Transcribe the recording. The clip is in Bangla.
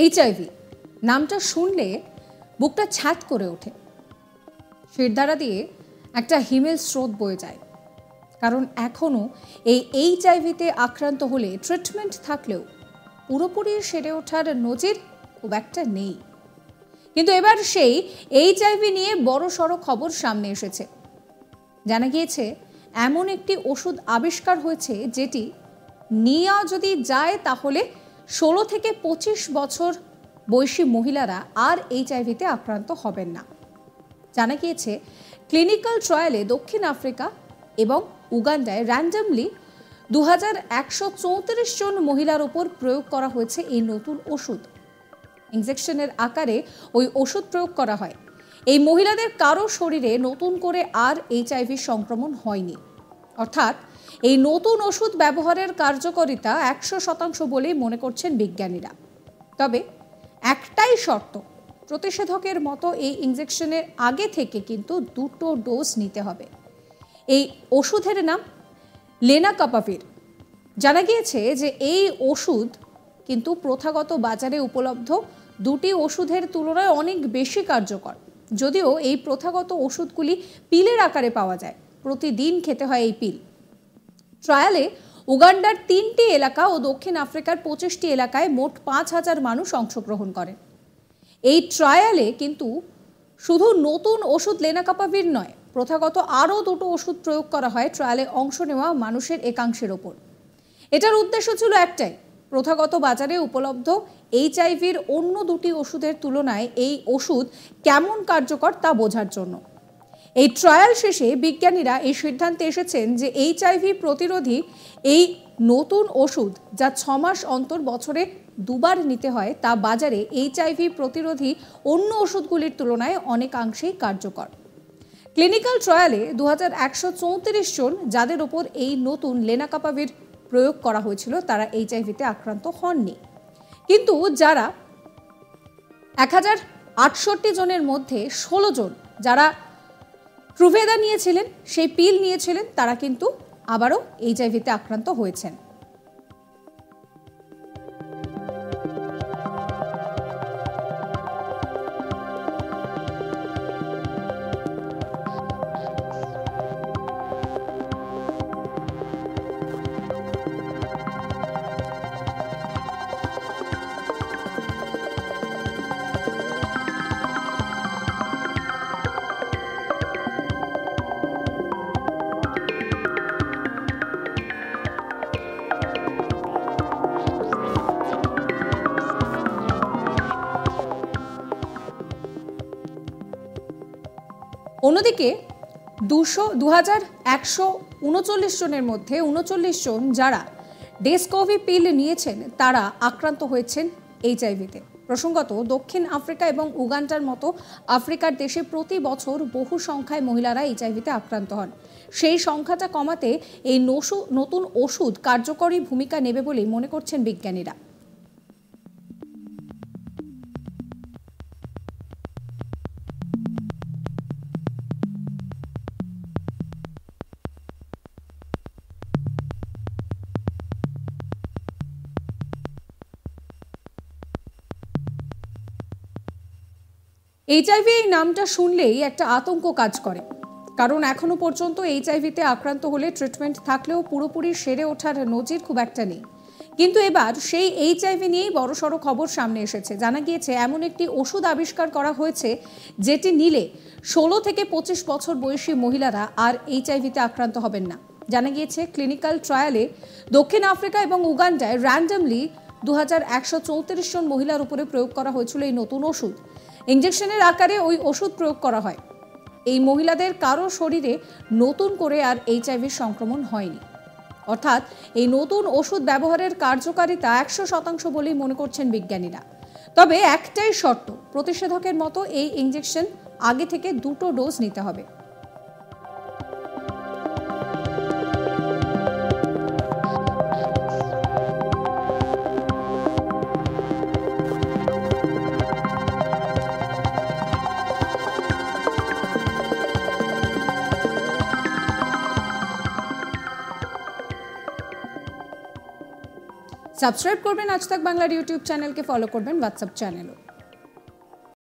এইচআইভি নামটা শুনলে বুকটা ছ্যাঁত করে ওঠে, শিরদাঁড়া দিয়ে একটা হিমেল স্রোত বয়ে যায়। কারণ এখনও এই এইচআইভিতে আক্রান্ত হলে ট্রিটমেন্ট থাকলেও পুরোপুরি সেরে ওঠার নজির খুব একটা নেই। কিন্তু এবার সেই এইচআইভি নিয়ে বড় সড়ো খবর সামনে এসেছে। জানা গিয়েছে এমন একটি ওষুধ আবিষ্কার হয়েছে যেটি নেওয়া যদি যায় তাহলে 16 থেকে 25 বছর বয়সী মহিলারা আর এইচআইভিতে আক্রান্ত হবেন না। জানা গিয়েছে ক্লিনিক্যাল ট্রায়ালে দক্ষিণ আফ্রিকা এবং উগান্ডায় র্যান্ডামলি 2134 জন মহিলার উপর প্রয়োগ করা হয়েছে এই নতুন ওষুধ। ইনজেকশনের আকারে ওই ওষুধ প্রয়োগ করা হয়। এই মহিলাদের কারো শরীরে নতুন করে আর এইচআইভি সংক্রমণ হয়নি। অর্থাৎ এই নতুন ওষুধ ব্যবহারের কার্যকারিতা 100% বলেই মনে করছেন বিজ্ঞানীরা। তবে একটাই শর্ত, প্রতিষেধকের মতো এই ইনজেকশনের আগে থেকে কিন্তু 2টো ডোজ নিতে হবে। এই ওষুধের নাম লেনাকাপাভির। জানা গিয়েছে যে এই ওষুধ কিন্তু প্রথাগত বাজারে উপলব্ধ দুটি ওষুধের তুলনায় অনেক বেশি কার্যকর। যদিও এই প্রথাগত ওষুধগুলি পিলের আকারে পাওয়া যায়, প্রতিদিন খেতে হয় এই পিল। ট্রায়ালে উগান্ডার 3টি এলাকা ও দক্ষিণ আফ্রিকার 25টি এলাকায় মোট 5000 মানুষ অংশগ্রহণ করেন। এই ট্রায়ালে কিন্তু শুধু নতুন ওষুধ লেনাকাপাভির নয়, প্রথাগত আরও 2টো ওষুধ প্রয়োগ করা হয় ট্রায়ালে অংশ নেওয়া মানুষের একাংশের ওপর। এটার উদ্দেশ্য ছিল একটাই, প্রথাগত বাজারে উপলব্ধ এইচআইভির অন্য 2টি ওষুধের তুলনায় এই ওষুধ কেমন কার্যকর তা বোঝার জন্য। এই ট্রায়াল শেষে বিজ্ঞানীরা এই সিদ্ধান্তে এসেছেন যে এইচআইভি প্রতিরোধী এই নতুন ওষুধ, যা 6 মাস অন্তর বছরে 2বার নিতে হয়, তা বাজারে এইচআইভি প্রতিরোধী অন্য ওষুধগুলির তুলনায় অনেকাংশেই কার্যকর। ক্লিনিক্যাল ট্রায়ালে 2134 জন যাদের ওপর এই নতুন লেনাকাপাভির প্রয়োগ করা হয়েছিল তারা এইচআইভিতে আক্রান্ত হননি। কিন্তু যারা 1068 জনের মধ্যে 16 জন যারা ট্রুভেদা নিয়েছিলেন, সেই পিল নিয়েছিলেন, তারা কিন্তু আবারও এইচআইভিতে আক্রান্ত হয়েছেন। অন্যদিকে 2139 জনের মধ্যে 39 জন যারা ডেসকোভি পিল নিয়েছেন তারা আক্রান্ত হয়েছেন এইচআইভিতে। প্রসঙ্গত, দক্ষিণ আফ্রিকা এবং উগান্ডার মতো আফ্রিকার দেশে প্রতি বছর বহু সংখ্যায় মহিলারা এইচআইভিতে আক্রান্ত হন। সেই সংখ্যাটা কমাতে এই নতুন ওষুধ কার্যকরী ভূমিকা নেবে বলেই মনে করছেন বিজ্ঞানীরা। এইচআইভি এই নামটা শুনলেই একটা আতঙ্ক কাজ করে, কারণ এখনো পর্যন্ত এইচআইভিতে আক্রান্ত হলে ট্রিটমেন্ট থাকলেও পুরোপুরি সেরে ওঠার নজির খুব একটা নেই। কিন্তু এবার সেই এইচআইভি নিয়েই বড়সড় খবর সামনে এসেছে। জানা গিয়েছে এমন একটি ওষুধ আবিষ্কার করা হয়েছে যেটি নিলে 16 থেকে 25 বছর বয়সী মহিলারা আর এইচআইভিতে আক্রান্ত হবেন না। জানা গিয়েছে ক্লিনিক্যাল ট্রায়ালে দক্ষিণ আফ্রিকা এবং উগান্ডায় র্যান্ডামলি 2134 জন মহিলার উপরে প্রয়োগ করা হয়েছিল এই নতুন ওষুধ। ইনজেকশনের আকারে ওই ওষুধ প্রয়োগ করা হয়। এই মহিলাদের কারো শরীরে নতুন করে আর এইচআইভি সংক্রমণ হয়নি। অর্থাৎ এই নতুন ওষুধ ব্যবহারের কার্যকারিতা 100% বলেই মনে করছেন বিজ্ঞানীরা। তবে একটাই শর্ত, প্রতিষেধকের মতো এই ইনজেকশন আগে থেকে 2টো ডোজ নিতে হবে। সাবস্ক্রাইব করবেন আজ তাক বাংলার ইউটিউব চ্যানেলকে, ফলো করবেন হোয়াটসঅ্যাপ চ্যানেলও।